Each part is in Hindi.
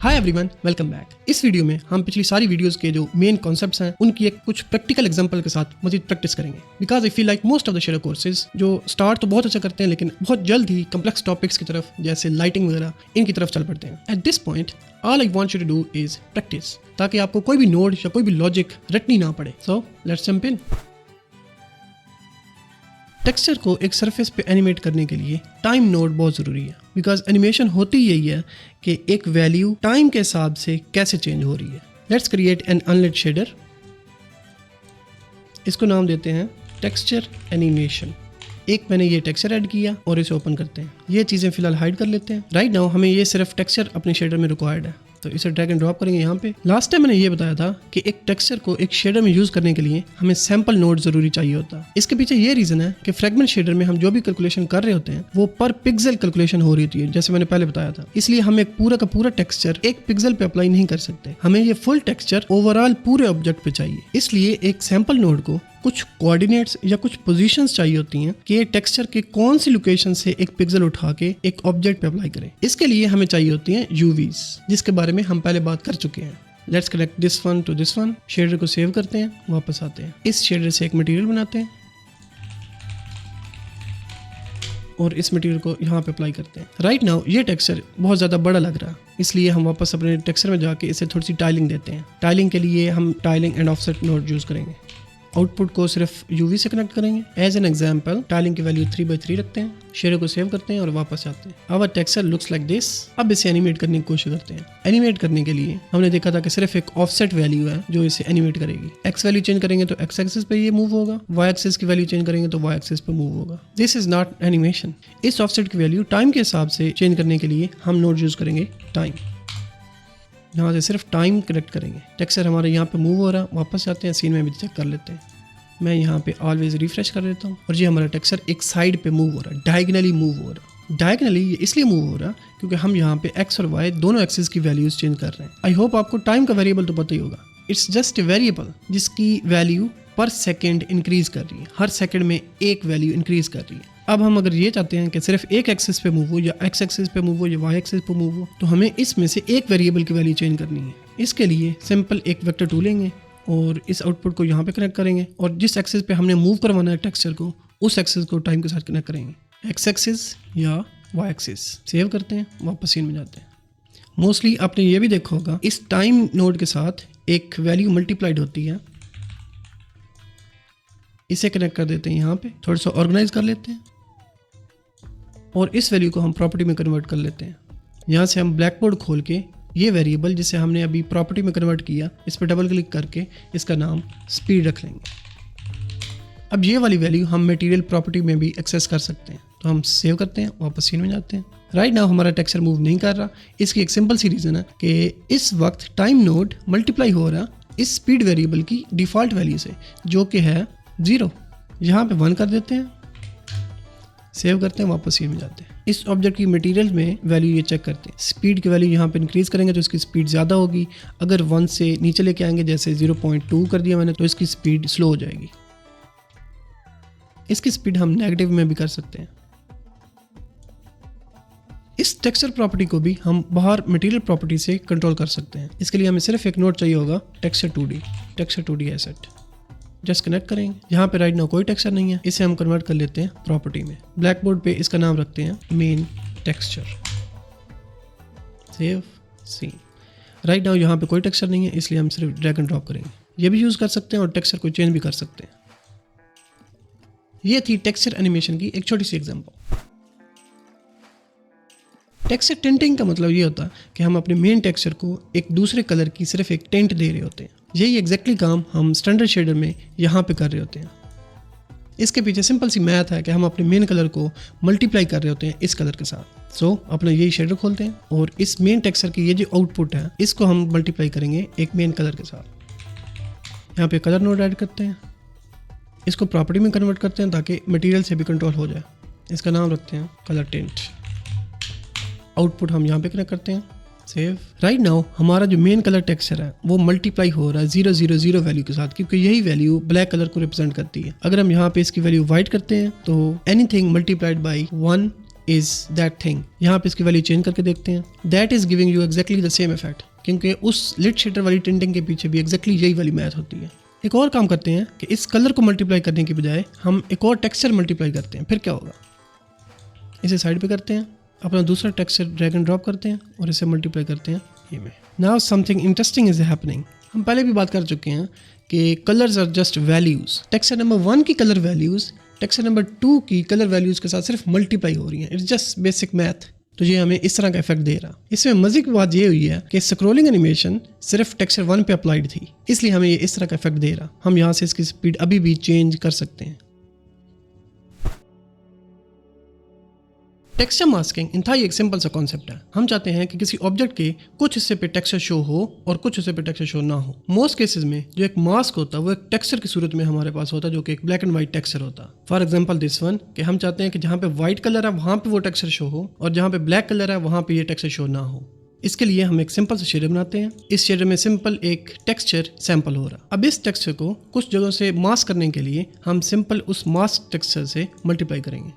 Hi everyone, welcome back. इस वीडियो में हम पिछली सारी वीडियोस के जो मेन कॉन्सेप्ट्स हैं उनकी एक कुछ प्रैक्टिकल एग्जांपल के साथ मजीद प्रैक्टिस करेंगे। Because I feel like most of the shader courses जो स्टार्ट तो बहुत अच्छा करते हैं लेकिन बहुत जल्द ही कम्प्लेक्स टॉपिक्स की तरफ जैसे लाइटिंग वगैरह इनकी तरफ चल पड़ते हैं। At this point all I want you to do is practice, ताकि आपको कोई भी नोड या कोई भी लॉजिक रटनी ना पड़े। So let's jump in. Texture को एक सरफेस पे एनिमेट करने के लिए टाइम नोड बहुत ज़रूरी है। बिकॉज एनिमेशन होती यही है कि एक वैल्यू टाइम के हिसाब से कैसे चेंज हो रही है। Let's create an unlit shader. इसको नाम देते हैं टेक्सचर एनिमेशन। एक मैंने ये टेक्सचर ऐड किया और इसे ओपन करते हैं। ये चीज़ें फिलहाल हाइड कर लेते हैं। राइट नाउ हमें ये सिर्फ टेक्सचर अपने शेडर में रिक्वायर्ड है, तो इसे ड्रैग एंड ड्रॉप करेंगे यहाँ पे। लास्ट टाइम मैंने ये बताया था कि एक टेक्सचर को एक शेडर में यूज करने के लिए हमें सैंपल नोड जरूरी चाहिए होता है। इसके पीछे ये रीजन है कि फ्रेगमेंट शेडर में हम जो भी कैलकुलेशन कर रहे होते हैं वो पर पिक्सल कैलकुलेशन हो रही होती है, जैसे मैंने पहले बताया था। इसलिए हम एक पूरा का पूरा टेक्सचर एक पिक्सल पे अप्लाई नहीं कर सकते। हमें ये फुल टेक्सचर ओवरऑल पूरे ऑब्जेक्ट पे चाहिए। इसलिए एक सैंपल नोड को कुछ कोऑर्डिनेट्स या कुछ पोजीशंस चाहिए होती हैं कि टेक्सचर के कौन सी लोकेशन से एक पिक्सल उठा के एक ऑब्जेक्ट पे अप्लाई करें। इसके लिए हमें चाहिए होती हैं यूवीज, जिसके बारे में हम पहले बात कर चुके हैं। Let's connect this one two this one. Shader को सेव करते हैं, वापस आते हैं। इस शेडर से एक मटेरियल बनाते हैं और इस मटेरियल को यहाँ पे अप्लाई करते हैं। राइट नाउ ये टेक्सचर बहुत ज़्यादा बड़ा लग रहा है, इसलिए हम वापस अपने टेक्सचर में जाके इसे थोड़ी सी टाइलिंग देते हैं। टाइलिंग के लिए हम tiling and offset node use करेंगे। आउटपुट को सिर्फ यूवी से कनेक्ट करेंगे। एज एन एग्जाम्पल टाइलिंग की वैल्यू 3/3 रखते हैं। शेडर को सेव करते हैं और वापस आते हैं। Our texture looks like this. अब इसे एनिमेट करने की कोशिश करते हैं। एनिमेट करने के लिए हमने देखा था कि सिर्फ एक ऑफसेट वैल्यू है जो इसे एनिमेट करेगी। एक्स वैल्यू चेंज करेंगे तो एक्स एक्सिस पे ये मूव होगा, वाई एक्सिस की वैल्यू चेंज करेंगे तो वाई एक्सिस पे मूव होगा। This is not animation. इस ऑफसेट की वैल्यू टाइम के हिसाब से चेंज करने के लिए हम नोड यूज करेंगे टाइम। यहाँ से सिर्फ टाइम कनेक्ट करेंगे। टेक्सचर हमारे यहाँ पे मूव हो रहा है। वापस आते हैं, सीन में भी चेक कर लेते हैं। मैं यहाँ पे ऑलवेज रिफ्रेश कर देता हूँ और ये हमारा टेक्सचर एक साइड पे मूव हो रहा है, डायगनली मूव हो रहा है। डायगनली ये इसलिए मूव हो रहा है क्योंकि हम यहाँ पे एक्स और वाई दोनों एक्सिस की वैल्यूज चेंज कर रहे हैं। आई होप आपको टाइम का वेरिएबल तो पता ही होगा। इट्स जस्ट ए वेरिएबल जिसकी वैल्यू पर सेकेंड इंक्रीज कर रही है। हर सेकेंड में एक वैल्यू इंक्रीज कर रही है। अब हम अगर ये चाहते हैं कि सिर्फ एक एक्सिस पे मूव हो या एक्स एक्सिस पे मूव हो या वाई एक्सिस पे मूव हो, तो हमें इसमें से एक वेरिएबल की वैल्यू चेंज करनी है। इसके लिए सिंपल एक वेक्टर टू लेंगे और इस आउटपुट को यहाँ पे कनेक्ट करेंगे और जिस एक्सिस पे हमने मूव करवाना है टेक्सचर को, उस एक्सिस को टाइम के साथ कनेक्ट करेंगे। एक्स एक्सिस या वाई एक्सिस। सेव करते हैं, वापस सीन में जाते हैं। मोस्टली आपने ये भी देखा होगा इस टाइम नोड के साथ एक वैल्यू मल्टीप्लाइड होती है। इसे कनेक्ट कर देते हैं यहाँ पे, थोड़ा सा ऑर्गेनाइज कर लेते हैं और इस वैल्यू को हम प्रॉपर्टी में कन्वर्ट कर लेते हैं। यहाँ से हम ब्लैक बोर्ड खोल के ये वेरिएबल जिसे हमने अभी प्रॉपर्टी में कन्वर्ट किया, इस पर डबल क्लिक करके इसका नाम स्पीड रख लेंगे। अब ये वाली वैल्यू हम मटेरियल प्रॉपर्टी में भी एक्सेस कर सकते हैं, तो हम सेव करते हैं, वापस सीन में जाते हैं। राइट नाउ हमारा टेक्सचर मूव नहीं कर रहा। इसकी एक सिंपल सी रीज़न है कि इस वक्त टाइम नोड मल्टीप्लाई हो रहा इस स्पीड वेरिएबल की डिफ़ॉल्ट वैल्यू से, जो कि है 0। यहाँ पे 1 कर देते हैं, सेव करते हैं, वापस सीन में जाते हैं। इस ऑब्जेक्ट की मटेरियल में वैल्यू ये चेक करते हैं। स्पीड की वैल्यू यहाँ पे इंक्रीज करेंगे तो इसकी स्पीड ज़्यादा होगी। अगर 1 से नीचे लेके आएंगे, जैसे 0.2 कर दिया मैंने, तो इसकी स्पीड स्लो हो जाएगी। इसकी स्पीड हम नेगेटिव में भी कर सकते हैं। इस टेक्सचर प्रॉपर्टी को भी हम बाहर मटेरियल प्रॉपर्टी से कंट्रोल कर सकते हैं। इसके लिए हमें सिर्फ एक नोड चाहिए होगा, texture 2D asset. Just connect करेंगे। यहाँ पे राइट नाउ कोई टेक्सचर नहीं है, इसे हम कन्वर्ट कर लेते हैं प्रॉपर्टी में। ब्लैक बोर्ड पे इसका नाम रखते हैं main texture. Save scene. Right now यहाँ पे कोई टेक्सचर नहीं है, इसलिए हम सिर्फ ड्रैग एंड ड्रॉप करेंगे। ये भी यूज़ कर सकते हैं और टेक्सचर को चेंज भी कर सकते हैं। ये थी टेक्सचर एनिमेशन की एक छोटी सी एग्जाम्पल। टेक्सचर टिंटिंग का मतलब ये होता है कि हम अपने मेन टेक्सचर को एक दूसरे कलर की सिर्फ एक टेंट दे रहे होते हैं। यही एग्जैक्टली काम हम स्टैंडर्ड शेडर में यहाँ पे कर रहे होते हैं। इसके पीछे सिंपल सी मैथ है कि हम अपने मेन कलर को मल्टीप्लाई कर रहे होते हैं इस कलर के साथ। सो अपना यही शेडर खोलते हैं और इस मेन टेक्सचर की ये जो आउटपुट है, इसको हम मल्टीप्लाई करेंगे एक मेन कलर के साथ। यहाँ पे कलर नोड ऐड करते हैं, इसको प्रॉपर्टी में कन्वर्ट करते हैं ताकि मटेरियल से भी कंट्रोल हो जाए। इसका नाम रखते हैं कलर टिंट। आउटपुट हम यहाँ पे कनेक्ट करते हैं, सेव। राइट नाउ हमारा जो मेन कलर टेक्सचर है वो मल्टीप्लाई हो रहा है 000 वैल्यू के साथ, क्योंकि यही वैल्यू ब्लैक कलर को रिप्रेजेंट करती है। अगर हम यहाँ पे इसकी वैल्यू वाइट करते हैं तो anything multiplied by 1 is that thing. यहाँ पे इसकी वैल्यू चेंज करके देखते हैं, that is giving you exactly the same effect, क्योंकि उस लिट शेडर वाली टिंटिंग के पीछे भी एग्जैक्टली यही वाली मैथ होती है। एक और काम करते हैं कि इस कलर को मल्टीप्लाई करने की बजाय हम एक और टेक्सचर मल्टीप्लाई करते हैं। फिर क्या होगा, इसे साइड पे करते हैं, अपना दूसरा टेक्सचर ड्रैग एंड ड्रॉप करते हैं और इसे मल्टीप्लाई करते हैं ये में। Now something interesting is happening. हम पहले भी बात कर चुके हैं कि colours are just values. Texture number 1 की कलर वैल्यूज टेक्सचर नंबर 2 की कलर वैल्यूज के साथ सिर्फ मल्टीप्लाई हो रही हैं। It's just basic math. तो ये हमें इस तरह का इफेक्ट दे रहा। इसमें मजे की बात ये हुई है कि स्क्रोलिंग एनिमेशन सिर्फ टेक्सचर 1 पे अप्लाइड थी, इसलिए हमें ये इस तरह का इफेक्ट दे रहा। हम यहाँ से इसकी स्पीड अभी भी चेंज कर सकते हैं। टेक्सचर मास्किंग इंतहाई एक सिंपल सा कॉन्सेप्ट है। हम चाहते हैं कि किसी ऑब्जेक्ट के कुछ हिस्से पे टेक्सचर शो हो और कुछ हिस्से पे टेक्सचर शो ना हो। मोस्ट केसेस में जो एक मास्क होता है वो एक टेक्सचर की सूरत में हमारे पास होता है, जो कि एक ब्लैक एंड व्हाइट टेक्सचर होता है। फॉर एग्जांपल दिस वन, कि हम चाहते हैं कि जहाँ पे व्हाइट कलर है वहाँ पे वो टेक्सचर शो हो और जहाँ पे ब्लैक कलर है वहाँ पे ये टेक्सचर शो ना हो। इसके लिए हम एक सिंपल सा शेडर बनाते हैं। इस शेडर में सिंपल एक टेक्सचर सैंपल हो रहा। अब इस टेक्सचर को कुछ जगहों से मास्क करने के लिए हम सिंपल उस मास्क टेक्सचर से मल्टीप्लाई करेंगे।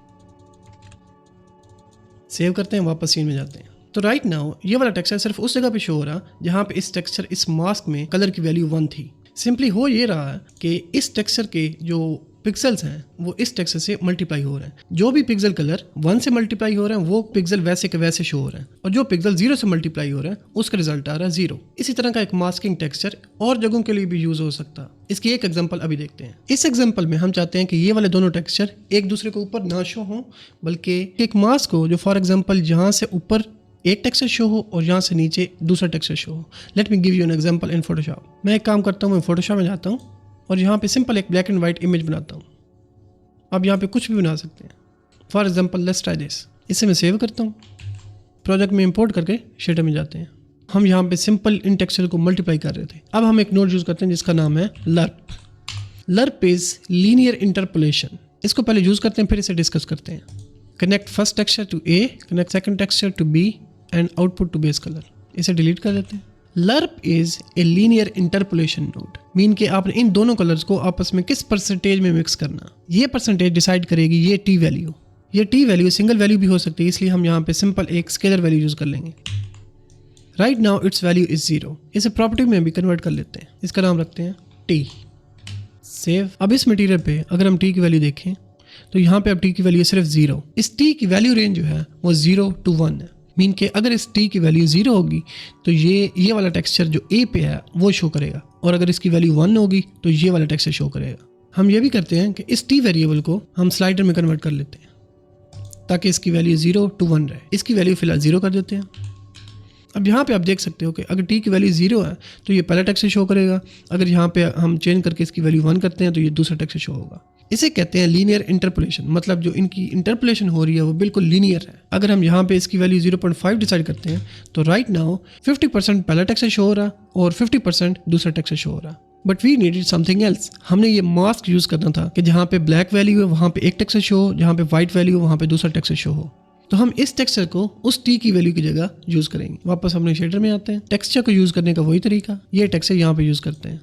सेव करते हैं, वापस सीन में जाते हैं। तो राइट नाउ ये वाला टेक्सचर सिर्फ उस जगह पे शो हो रहा जहाँ पे इस टेक्सचर इस मास्क में कलर की वैल्यू 1 थी। सिंपली हो ये रहा है कि इस टेक्सचर के जो पिक्सल्स हैं वो इस टेक्सचर से मल्टीप्लाई हो रहे हैं। जो भी पिक्सल कलर 1 से मल्टीप्लाई हो रहे हैं वो पिक्सल वैसे के वैसे शो हो रहे हैं, और जो पिक्सल 0 से मल्टीप्लाई हो रहे हैं उसका रिजल्ट आ रहा है 0। इसी तरह का एक मास्किंग टेक्सचर और जगहों के लिए भी यूज हो सकता है। इसकी एक एग्जांपल अभी देखते हैं। इस एग्जांपल में हम चाहते हैं कि ये वाले दोनों टेक्सचर एक दूसरे के ऊपर ना शो हो, बल्कि एक मास्क हो जो फॉर एग्जांपल यहाँ से ऊपर एक टेक्सचर शो हो और यहाँ से नीचे दूसरा टेक्सचर शो हो। Let me give you an example in Photoshop. मैं एक काम करता हूँ, मैं फोटोशॉप में जाता हूँ और यहाँ पे सिंपल एक ब्लैक एंड व्हाइट इमेज बनाता हूँ। अब यहाँ पे कुछ भी बना सकते हैं। For example let's try this. इसे मैं सेव करता हूँ, प्रोजेक्ट में इंपोर्ट करके शेडर में जाते हैं। हम यहाँ पे सिंपल इन टेक्सचर को मल्टीप्लाई कर रहे थे। अब हम एक नोड यूज करते हैं जिसका नाम है लर्प। लर्प इज लीनियर इंटरपोलेशन। इसको पहले यूज करते हैं, फिर इसे डिस्कस करते हैं। Connect first texture to A, connect second texture to B and output to base colour. इसे डिलीट कर देते हैं। Lerp is a linear interpolation node, mean के आपने इन दोनों कलर्स को आपस में किस परसेंटेज में मिक्स करना। ये परसेंटेज डिसाइड करेगी ये टी वैल्यू। ये टी वैल्यू सिंगल वैल्यू भी हो सकती है, इसलिए हम यहाँ पे सिंपल एक स्केलर वैल्यू यूज कर लेंगे। Right now it's value is 0। इसे प्रॉपर्टी में भी कन्वर्ट कर लेते हैं। इसका नाम रखते हैं टी। सेव। अब इस मटीरियल पे अगर हम टी की वैल्यू देखें तो यहाँ पे अब टी की वैल्यू सिर्फ 0। इस टी की वैल्यू रेंज जो है वो 0 to 1 है, मीन के अगर इस टी की वैल्यू 0 होगी तो ये वाला टेक्सचर जो ए पे है वो शो करेगा, और अगर इसकी वैल्यू 1 होगी तो ये वाला टेक्सचर शो करेगा। हम ये भी करते हैं कि इस टी वेरिएबल को हम स्लाइडर में कन्वर्ट कर लेते हैं ताकि इसकी वैल्यू 0 to 1 रहे। इसकी वैल्यू फिलहाल 0 कर देते हैं। अब यहाँ पे आप देख सकते हो कि अगर टी की वैल्यू 0 है तो ये पहला टेक्सचर शो करेगा। अगर यहाँ पे हम चेंज करके इसकी वैल्यू 1 करते हैं तो ये दूसरा टेक्सचर शो होगा। इसे कहते हैं लीनियर इंटरपोलेशन, मतलब जो इनकी इंटरपोलेशन हो रही है वो बिल्कुल लीनियर है। अगर हम यहाँ पे इसकी वैल्यू 0.5 डिसाइड करते हैं तो राइट नाउ 50% पहला टेक्सचर शो हो रहा और 50% दूसरा टेक्सचर शो हो रहा। But we needed something else. हमने ये मास्क यूज करना था कि जहाँ पे ब्लैक वैल्यू है वहाँ पे एक टेक्सचर शो हो, जहाँ पे व्हाइट वैल्यू है वहाँ पे दूसरा टेक्सचर शो हो। तो हम इस टेक्सचर को उस टी की वैल्यू की जगह यूज करेंगे। वापस अपने शेडर में आते हैं। टेक्सचर को यूज करने का वही तरीका, ये टेक्सचर यहाँ पे यूज करते हैं।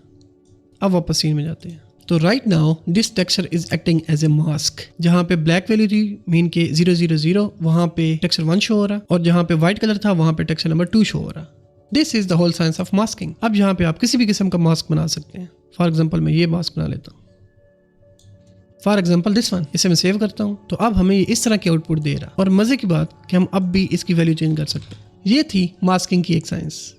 अब वापस सीन में जाते हैं। तो right now this texture is acting as a mask. जहाँ पे ब्लैक वैल्यू थी मीन के 000 वहाँ पे टेक्सचर 1 शो हो रहा, और जहाँ पे व्हाइट कलर था वहाँ पे टेक्सचर नंबर 2 शो हो रहा। This is the whole science of masking. अब यहाँ पे आप किसी भी किस्म का मास्क बना सकते हैं। फॉर एग्जाम्पल मैं ये मास्क बना लेता हूँ, फॉर एग्जाम्पल दिस वन। इसे मैं सेव करता हूँ तो अब हमें इस तरह की आउटपुट दे रहा, और मजे की बात कि हम अब भी इसकी वैल्यू चेंज कर सकते हैं। ये थी मास्किंग की एक साइंस।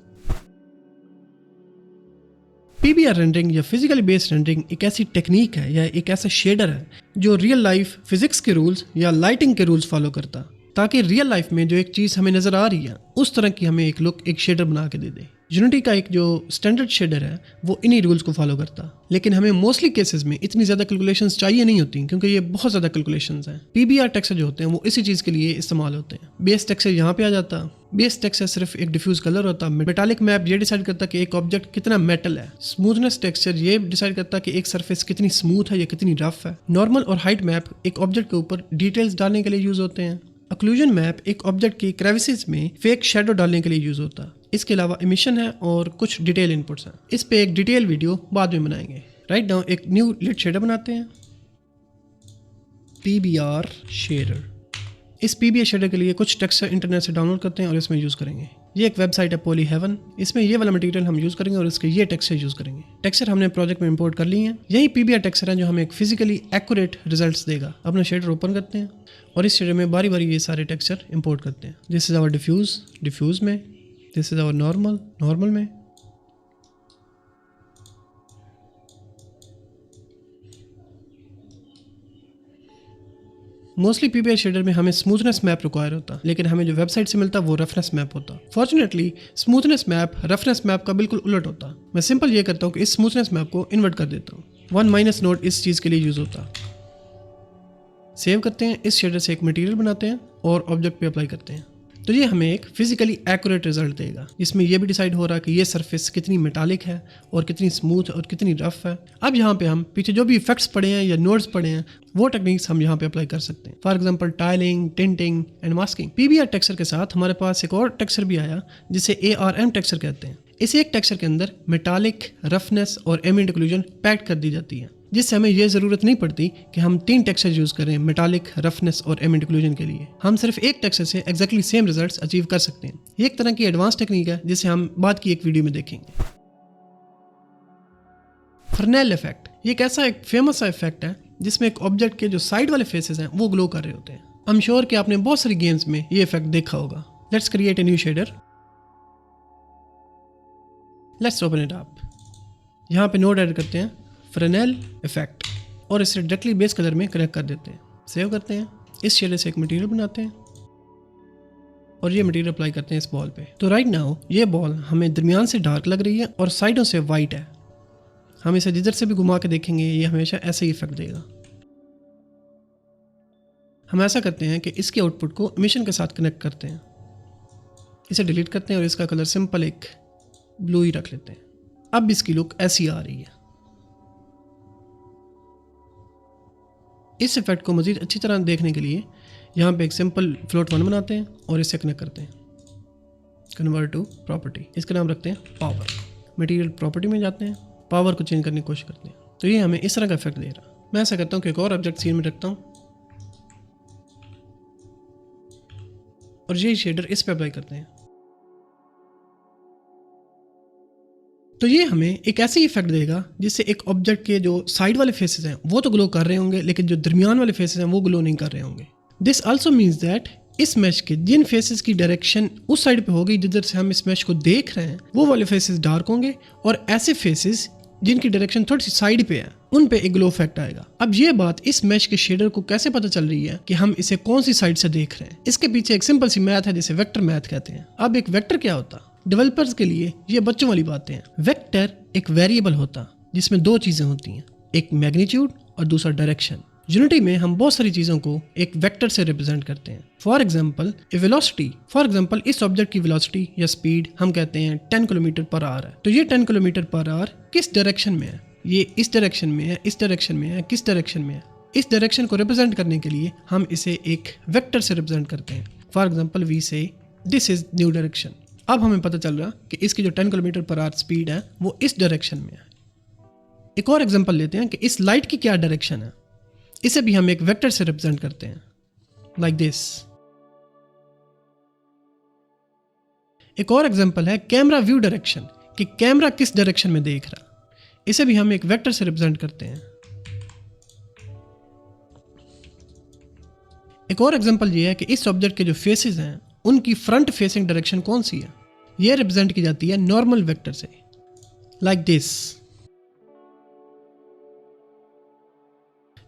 पीबीआर रेंडरिंग या फिजिकली बेस्ड रेंडरिंग एक ऐसी टेक्निक है या एक ऐसा शेडर है जो रियल लाइफ फिजिक्स के रूल्स या लाइटिंग के रूल्स फॉलो करता, ताकि रियल लाइफ में जो एक चीज़ हमें नज़र आ रही है उस तरह की हमें एक लुक, एक शेडर बना के दे दे। यूनिटी का एक जो स्टैंडर्ड शेडर है वो इन्हीं रूल्स को फॉलो करता, लेकिन हमें मोस्टली केसेस में इतनी ज़्यादा कैलकुलेशंस चाहिए नहीं होती, क्योंकि ये बहुत ज़्यादा कैलकुलेशंस हैं। पीबीआर टेक्सचर जो होते हैं वो इसी चीज़ के लिए इस्तेमाल होते हैं। बेस टेक्सचर यहाँ पे आ जाता। बेस टेक्सचर सिर्फ एक डिफ्यूज कलर होता। मेटालिक मैप ये डिसाइड करता कि एक ऑब्जेक्ट कितना मेटल है। स्मूथनेस टेक्सचर ये डिसाइड करता कि एक सरफेस कितनी स्मूथ है या कितनी रफ है। नॉर्मल और हाइट मैप एक ऑब्जेक्ट के ऊपर डिटेल्स डालने के लिए यूज होते हैं। अक्लूजन मैप एक ऑब्जेक्ट की क्रेविसेस में फेक शेडो डालने के लिए यूज होता है। इसके अलावा इमिशन है और कुछ डिटेल इनपुट्स हैं। इस पे एक डिटेल वीडियो बाद में बनाएंगे। राइट नाउ एक न्यू लिट शेडर बनाते हैं, पीबीआर शेडर। इस PBR शेडर के लिए कुछ टेक्सचर इंटरनेट से डाउनलोड करते हैं और इसमें यूज़ करेंगे। ये एक वेबसाइट है पॉली हेवन, इसमें ये वाला मटेरियल हम यूज़ करेंगे और इसके ये टेक्सचर यूज़ करेंगे। टेक्सचर हमने प्रोजेक्ट में इंपोर्ट कर लिए हैं। यही PBR टेक्सचर है जो हमें एक फिजिकली एक्यूरेट रिजल्ट्स देगा। अपना शेडर ओपन करते हैं और इस शेडर में बारी बारी ये सारे टेक्सचर इंपोर्ट करते हैं। दिस इज़ आवर डिफ्यूज़ में, दिस इज़ आवर नॉर्मल में, मोस्टली PBR शेडर में हमें स्मूथनेस मैप रिक्वायर होता, लेकिन हमें जो वेबसाइट से मिलता वो रफनेस मैप होता। Fortunately smoothness map roughness map का बिल्कुल उलट होता। मैं सिंपल ये करता हूँ कि इस स्मूथनेस मैप को इन्वर्ट कर देता हूँ। 1 नोड इस चीज़ के लिए यूज़ होता। सेव करते हैं, इस शेडर से एक मटेरियल बनाते हैं और ऑब्जेक्ट पे अप्लाई करते हैं। तो ये हमें एक फिजिकली एक्यूरेट रिजल्ट देगा। इसमें यह भी डिसाइड हो रहा है कि ये सरफेस कितनी मेटालिक है और कितनी स्मूथ और कितनी रफ है। अब यहाँ पे हम पीछे जो भी इफेक्ट्स पड़े हैं या नोड्स पड़े हैं वो टेक्निक्स हम यहाँ पे अप्लाई कर सकते हैं। For example tiling, tinting and masking. PBR texture के साथ हमारे पास एक और टेक्सचर भी आया जिसे ARM टेक्सचर कहते हैं। इस एक टेक्सचर के अंदर मेटालिक, रफनेस और एम्बिएंट ओक्लूजन पैक्ड कर दी जाती है, जिससे हमें यह ज़रूरत नहीं पड़ती कि हम 3 टेक्सचर यूज़ करें मेटालिक, रफनेस और एम्बिएंट ओक्लूजन के लिए। हम सिर्फ एक टेक्सचर से एग्जैक्टली सेम रिजल्ट्स अचीव कर सकते हैं। ये एक तरह की एडवांस टेक्निक है जिसे हम बाद की एक वीडियो में देखेंगे। फर्नेल इफेक्ट, ये एक ऐसा एक फेमस सा इफेक्ट है जिसमें एक ऑब्जेक्ट के जो साइड वाले फेसेस हैं वो ग्लो कर रहे होते हैं। आई एम श्योर कि आपने बहुत सारी गेम्स में ये इफेक्ट देखा होगा। Let's create a new shader. Let's open it up. यहाँ पे नोड ऐड करते हैं फ्रेनेल इफेक्ट और इसे डायरेक्टली बेस कलर में कनेक्ट कर देते हैं। सेव करते हैं, इस शेडर से एक मटेरियल बनाते हैं और ये मटेरियल अप्लाई करते हैं इस बॉल पे। तो राइट नाउ ये बॉल हमें दरमियान से डार्क लग रही है और साइडों से वाइट है। हम इसे जिधर से भी घुमा के देखेंगे ये हमेशा ऐसे ही इफेक्ट देगा। हम ऐसा करते हैं कि इसके आउटपुट को एमिशन के साथ कनेक्ट करते हैं। इसे डिलीट करते हैं और इसका कलर सिंपल एक ब्लू ही रख लेते हैं। अब इसकी लुक ऐसी आ रही है। इस इफेक्ट को मज़ीद अच्छी तरह देखने के लिए यहाँ पे एक सिंपल फ्लोट 1 बनाते हैं और इसे कनेक्ट करते हैं। कन्वर्ट टू प्रॉपर्टी, इसका नाम रखते हैं पावर। मटेरियल प्रॉपर्टी में जाते हैं, पावर को चेंज करने की कोशिश करते हैं। तो ये हमें इस तरह का इफेक्ट दे रहा। मैं ऐसा करता हूँ कि एक और ऑब्जेक्ट सीन में रखता हूँ और यही शेडर इस पे अप्लाई करते हैं। तो ये हमें एक ऐसे इफेक्ट देगा जिससे एक ऑब्जेक्ट के जो साइड वाले फेसेस हैं वो तो ग्लो कर रहे होंगे, लेकिन जो दरमियान वाले फेसेस हैं वो ग्लो नहीं कर रहे होंगे। दिस आल्सो मीन्स दैट इस मैश के जिन फेसेस की डायरेक्शन उस साइड पे होगी जिधर से हम इस मैश को देख रहे हैं वो वाले फेसेस डार्क होंगे और ऐसे फेसेस जिनकी डायरेक्शन थोड़ी सी साइड पे है उन पे एक ग्लो इफेक्ट आएगा। अब ये बात इस मैश के शेडर को कैसे पता चल रही है कि हम इसे कौन सी साइड से देख रहे हैं? इसके पीछे एक सिंपल सी मैथ है जिसे वेक्टर मैथ कहते हैं। अब एक वेक्टर क्या होता? डेवलपर्स के लिए ये बच्चों वाली बातें हैं। वेक्टर एक वेरिएबल होता जिसमें 2 चीजें होती हैं, एक मैग्नीट्यूड और दूसरा डायरेक्शन। यूनिटी में हम बहुत सारी चीजों को एक वेक्टर से रिप्रेजेंट करते हैं। For example velocity, for example इस ऑब्जेक्ट की वेलोसिटी या स्पीड हम कहते हैं 10 किलोमीटर पर आवर है। तो ये 10 किलोमीटर पर आवर किस डायरेक्शन में है? ये इस डायरेक्शन में है, इस डायरेक्शन में है, किस डायरेक्शन में है? इस डायरेक्शन को रिप्रेजेंट करने के लिए हम इसे एक वेक्टर से रिप्रेजेंट करते हैं। फॉर एग्जांपल वी से दिस इज न्यू डायरेक्शन। अब हमें पता चल रहा कि इसकी जो 10 किलोमीटर पर आवर स्पीड है वो इस डायरेक्शन में है। एक और एग्जांपल लेते हैं कि इस लाइट की क्या डायरेक्शन है। इसे भी हम एक वेक्टर से रिप्रेजेंट करते हैं लाइक दिस। एक और एग्जांपल है कैमरा व्यू डायरेक्शन, कि कैमरा किस डायरेक्शन में देख रहा। इसे भी हम एक वेक्टर से रिप्रेजेंट करते हैं। एक और एग्जांपल ये है कि इस ऑब्जेक्ट के जो फेसेस हैं उनकी फ्रंट फेसिंग डायरेक्शन कौन सी है। यह रिप्रेजेंट की जाती है नॉर्मल वेक्टर से लाइक दिस।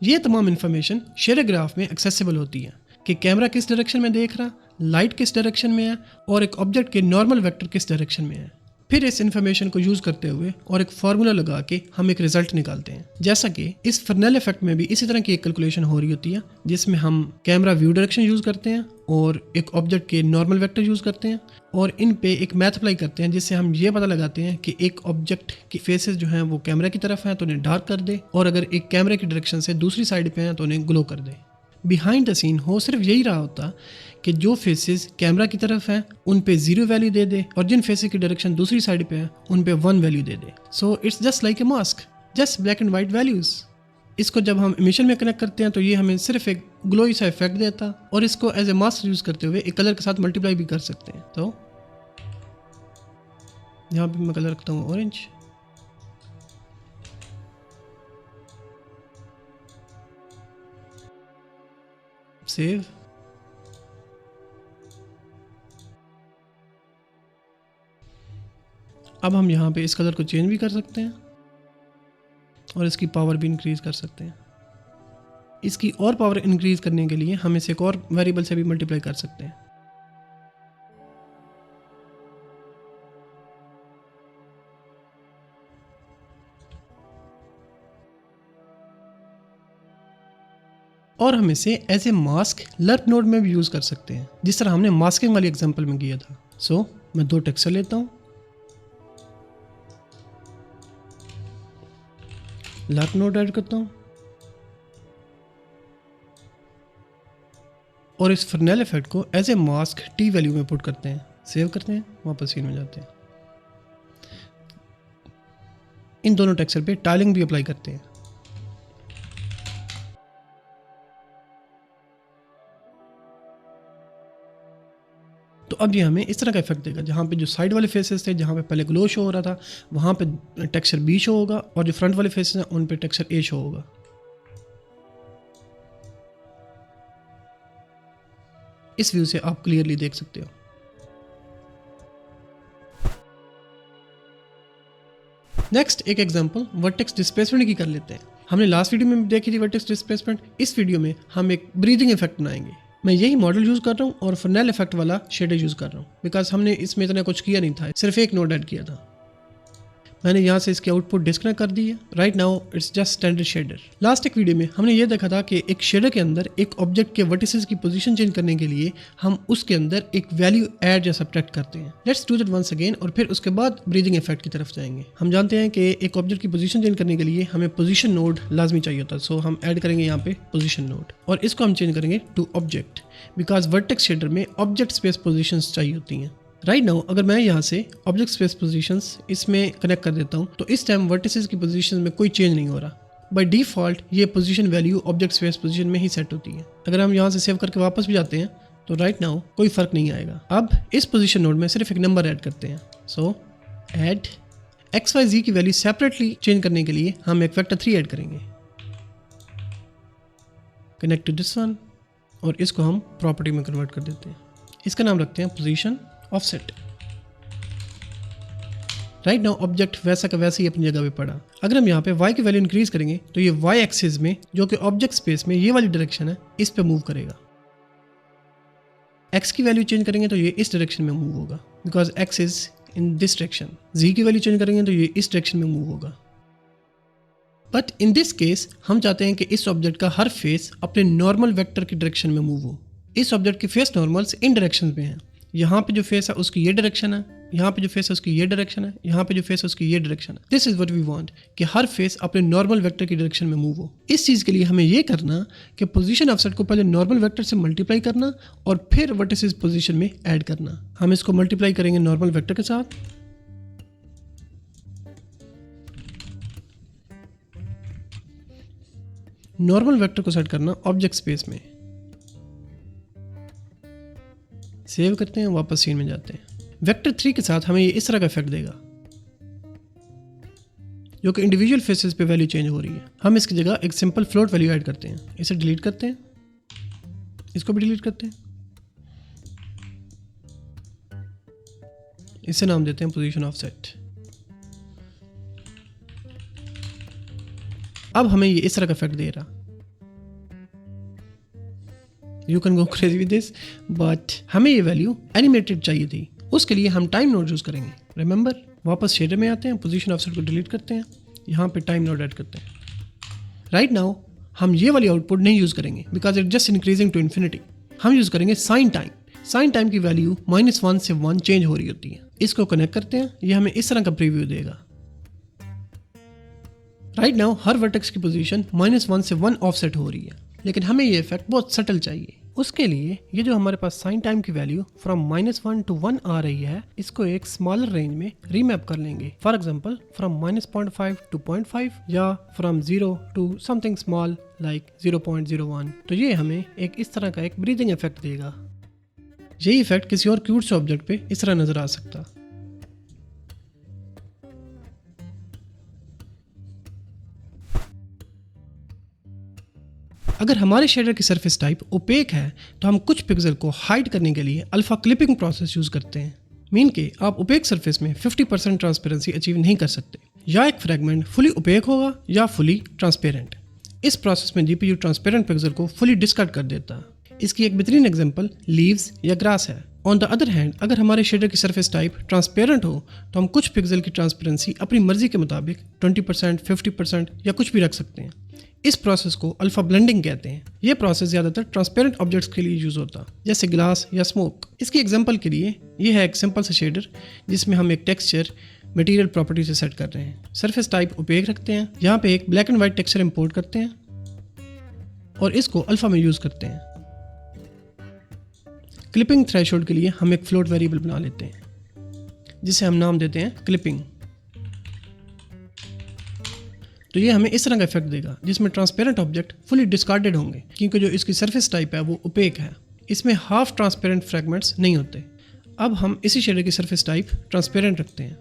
ये तमाम इंफॉर्मेशन शेडर ग्राफ में एक्सेसिबल होती है कि कैमरा किस डायरेक्शन में देख रहा, लाइट किस डायरेक्शन में है और एक ऑब्जेक्ट के नॉर्मल वेक्टर किस डायरेक्शन में है। फिर इस इन्फॉर्मेशन को यूज करते हुए और एक फार्मूला लगा के हम एक रिजल्ट निकालते हैं। जैसा कि इस फर्नेल इफेक्ट में भी इसी तरह की एक कैलकुलेशन हो रही होती है जिसमें हम कैमरा व्यू डायरेक्शन यूज करते हैं और एक ऑब्जेक्ट के नॉर्मल वेक्टर यूज करते हैं और इन पे एक मैथ अप्लाई करते हैं जिससे हम ये पता लगाते हैं कि एक ऑब्जेक्ट की फेसेस जो हैं वो कैमरा की तरफ हैं तो उन्हें डार्क कर दे और अगर एक कैमरे की डायरेक्शन से दूसरी साइड पे हैं तो उन्हें ग्लो कर दे। बिहाइंड द सीन हो सिर्फ यही रहा होता कि जो फेसेस कैमरा की तरफ हैं उन पे 0 वैल्यू दे दे और जिन फेसेस की डायरेक्शन दूसरी साइड पे है उन पे 1 value they they. So it's just like a mask, just black and white values. इसको जब हम इमिशन में कनेक्ट करते हैं तो ये हमें सिर्फ एक ग्लोई सा इफेक्ट देता, और इसको एज ए मास्क यूज करते हुए एक कलर के साथ मल्टीप्लाई भी कर सकते हैं। तो यहाँ पे मैं कलर रखता हूँ ऑरेंज। सेव। अब हम यहाँ पे इस कलर को चेंज भी कर सकते हैं और इसकी पावर भी इंक्रीज कर सकते हैं। इसकी और पावर इंक्रीज करने के लिए हम इसे एक और वेरिएबल से भी मल्टीप्लाई कर सकते हैं। और हम इसे एज ए मास्क लर्प नोड में भी यूज कर सकते हैं, जिस तरह हमने मास्किंग वाली एग्जांपल में किया था। सो मैं 2 टेक्सचर लेता हूं, लर्प नोड ऐड करता हूं और इस फर्नेल इफेक्ट को as a mask T value में पुट करते हैं। सेव करते हैं, वापस सीन में जाते हैं। इन दोनों टेक्सचर पे टाइलिंग भी अप्लाई करते हैं। तो अब ये हमें इस तरह का इफेक्ट देगा, जहाँ पे जो साइड वाले फेसेस थे, जहाँ पे पहले ग्लो शो हो रहा था, वहाँ पे टेक्सचर बी शो होगा, और जो फ्रंट वाले फेसेस हैं उन पे टेक्सचर ए शो होगा। इस व्यू से आप क्लियरली देख सकते हो। नेक्स्ट एक एग्जांपल वर्टेक्स डिस्प्लेसमेंट की कर लेते हैं। हमने लास्ट वीडियो में देखी थी वर्टेक्स डिस्प्लेसमेंट। इस वीडियो में हम एक ब्रीदिंग इफेक्ट बनाएंगे। मैं यही मॉडल यूज कर रहा हूँ और फर्नेल इफेक्ट वाला शेडर यूज कर रहा हूँ, बिकॉज हमने इसमें इतना कुछ किया नहीं था, सिर्फ एक नोड ऐड किया था। मैंने यहाँ से इसकी आउटपुट डिस्कनेक्ट कर दी है। Right now it's just standard shader. Last एक वीडियो में हमने ये देखा था कि एक शेडर के अंदर एक ऑब्जेक्ट के वर्टिसेस की पोजीशन चेंज करने के लिए हम उसके अंदर एक वैल्यू ऐड या सब्ट्रैक्ट करते हैं। Let's do that once again, और फिर उसके बाद ब्रीदिंग इफेक्ट की तरफ जाएंगे। हम जानते हैं कि एक ऑब्जेक्ट की पोजीशन चेंज करने के लिए हमें पोजीशन नोड लाजमी चाहिए होता है। सो हम ऐड करेंगे यहाँ पे पोजीशन नोड, और इसको हम चेंज करेंगे to object, because vertex shader में ऑब्जेक्ट स्पेस पोजीशंस चाहिए होती हैं। राइट नाउ अगर मैं यहाँ से ऑब्जेक्ट स्पेस पोजीशंस इसमें कनेक्ट कर देता हूँ तो इस टाइम वर्टिसेस की पोजीशन में कोई चेंज नहीं हो रहा। बाय डिफ़ॉल्ट ये position value object space position में ही सेट होती है। अगर हम यहाँ से सेव करके वापस भी जाते हैं तो राइट नाउ कोई फर्क नहीं आएगा। अब इस पोजीशन नोड में सिर्फ एक नंबर ऐड करते हैं। सो ऐड XYZ की वैल्यू सेपरेटली चेंज करने के लिए हम एक वेक्टर 3 ऐड करेंगे। कनेक्ट टू दिस वन, और इसको हम प्रॉपर्टी में कन्वर्ट कर देते हैं। इसका नाम रखते हैं position offset. Right now object वैसा का वैसे ही अपनी जगह पे पड़ा। अगर हम यहाँ पे y की वैल्यू इंक्रीज करेंगे तो ये y एक्सिस में, जो कि ऑब्जेक्ट स्पेस में ये वाली डायरेक्शन है, इस पे मूव करेगा। x की वैल्यू चेंज करेंगे तो ये इस डायरेक्शन में मूव होगा, because x is in this direction. z की वैल्यू चेंज करेंगे तो ये इस डायरेक्शन में मूव होगा। बट इन दिस केस हम चाहते हैं कि इस ऑब्जेक्ट का हर फेस अपने नॉर्मल वेक्टर की डायरेक्शन में मूव हो। इस ऑब्जेक्ट के फेस नॉर्मल्स इन डायरेक्शन में हैं। यहाँ पे जो फेस है उसकी ये डायरेक्शन है, यहाँ पे जो फेस है उसकी ये डायरेक्शन है, यहाँ पे जो फेस है उसकी ये डायरेक्शन है। This is what we want, कि हर फेस अपने नॉर्मल वेक्टर की डायरेक्शन में मूव हो। इस चीज़ के लिए हमें ये करना कि पोजीशन ऑफसेट को पहले नॉर्मल वेक्टर से मल्टीप्लाई करना और फिर वर्टिसेस पोजीशन में ऐड करना। हम इसको मल्टीप्लाई करेंगे नॉर्मल वेक्टर के साथ। नॉर्मल वेक्टर को सेट करना ऑब्जेक्ट स्पेस में। सेव करते हैं, वापस सीन में जाते हैं। वेक्टर 3 के साथ हमें ये इस तरह का इफेक्ट देगा, जो कि इंडिविजुअल फेसेस पे वैल्यू चेंज हो रही है। हम इसकी जगह एक सिंपल फ्लोट वैल्यू ऐड करते हैं। इसे डिलीट करते हैं, इसको भी डिलीट करते हैं, इसे नाम देते हैं पोजीशन ऑफसेट। अब हमें ये इस तरह का इफेक्ट दे रहा। You can go crazy with this, but हमें ये वैल्यू एनिमेटेड चाहिए थी। उसके लिए हम टाइम नोड यूज करेंगे। रिमेंबर, वापस शेडर में आते हैं, पोजीशन ऑफसेट को डिलीट करते हैं, यहाँ पे टाइम नोड ऐड करते हैं। राइट नाउ हम ये वाली आउटपुट नहीं यूज करेंगे, because it just increasing to infinity. हम यूज करेंगे साइन टाइम। साइन टाइम की वैल्यू -1 से 1 चेंज हो रही होती है। इसको कनेक्ट करते हैं, ये हमें इस तरह का प्रीव्यू देगा। राइट नाउ हर वर्टेक्स की पोजीशन -1 से 1 ऑफसेट हो रही है, लेकिन हमें ये इफेक्ट बहुत सटल चाहिए। उसके लिए ये जो हमारे पास साइन टाइम की वैल्यू फ्रॉम -1 to 1 आ रही है, इसको एक स्मॉलर रेंज में रीमैप कर लेंगे। फॉर एग्जांपल फ्रॉम -0.5 to 0.5 या from 0 to something small like 0.01। तो ये हमें एक इस तरह का एक ब्रीदिंग इफेक्ट देगा। यही इफेक्ट किसी और क्यूट से ऑब्जेक्ट पे इस तरह नजर आ सकता। अगर हमारे शेडर की सरफेस टाइप ओपेक है तो हम कुछ पिक्सल को हाइड करने के लिए अल्फा क्लिपिंग प्रोसेस यूज करते हैं। मीन के आप ओपेक सरफेस में 50% ट्रांसपेरेंसी अचीव नहीं कर सकते। या एक फ्रेगमेंट फुली ओपेक होगा या फुली ट्रांसपेरेंट। इस प्रोसेस में जीपीयू ट्रांसपेरेंट पिक्सल को फुली डिस्कार्ड कर देता है। इसकी एक बेहतरीन एग्जांपल लीव्स या ग्रास है। ऑन द अदर हैंड अगर हमारे शेडर की सरफेस टाइप ट्रांसपेरेंट हो तो हम कुछ पिक्सल की ट्रांसपेरेंसी अपनी मर्जी के मुताबिक 20%, 50% या कुछ भी रख सकते हैं। इस प्रोसेस को अल्फा ब्लेंडिंग कहते हैं। यह प्रोसेस ज़्यादातर ट्रांसपेरेंट ऑब्जेक्ट्स के लिए यूज होता है, जैसे ग्लास या स्मोक। इसकी एग्जांपल के लिए यह है एक सिंपल सा शेडर जिसमें हम एक टेक्सचर मटेरियल प्रॉपर्टी से सेट कर रहे हैं। सरफेस टाइप ओपेक रखते हैं, यहाँ पे एक black and white texture import करते हैं और इसको अल्फा में यूज करते हैं। क्लिपिंग थ्रेशोल्ड के लिए हम एक फ्लोट वेरिएबल बना लेते हैं जिसे हम नाम देते हैं क्लिपिंग। तो ये हमें इस तरह का इफेक्ट देगा जिसमें ट्रांसपेरेंट ऑब्जेक्ट फुली डिस्कार्डेड होंगे क्योंकि जो इसकी सरफेस टाइप है वो ओपेक है। इसमें हाफ ट्रांसपेरेंट फ्रेगमेंट्स नहीं होते। अब हम इसी शेडर की सरफेस टाइप ट्रांसपेरेंट रखते हैं,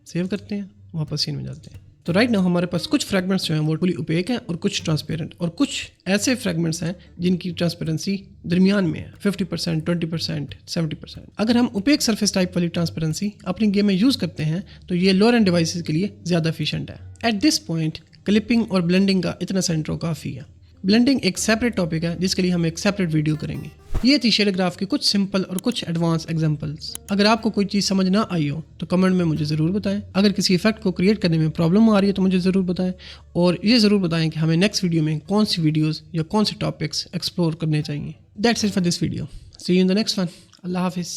सेव करते हैं, वापस सीन में जाते हैं। तो राइट नाउ हमारे पास कुछ फ्रेगमेंट्स जो हैं वो फुली ओपेक हैं और कुछ ट्रांसपेरेंट, और कुछ ऐसे फ्रेगमेंट्स हैं जिनकी ट्रांसपेरेंसी दरमियान में है 50%, 20%, 70%। अगर हम ओपेक सरफेस टाइप वाली ट्रांसपेरेंसी अपनी गेम में यूज़ करते हैं तो ये लोअर एंड डिवाइसेस के लिए ज़्यादा एफिशिएंट है। एट दिस पॉइंट क्लिपिंग और ब्लेंडिंग का इतना सा इंट्रो काफ़ी है। ब्लेंडिंग एक सेपरेट टॉपिक है जिसके लिए हम एक सेपरेट वीडियो करेंगे। ये थी शेडर ग्राफ की कुछ सिंपल और कुछ एडवांस एग्जांपल्स। अगर आपको कोई चीज़ समझ ना आई हो तो कमेंट में मुझे ज़रूर बताएं। अगर किसी इफेक्ट को क्रिएट करने में प्रॉब्लम आ रही है तो मुझे ज़रूर बताएं, और ये ज़रूर बताएं कि हमें नेक्स्ट वीडियो में कौन सी वीडियोज़ या कौन से टॉपिक्स एक्सप्लोर करने चाहिए। That's it for this video. See you in the next one. अल्लाह हाफिज़।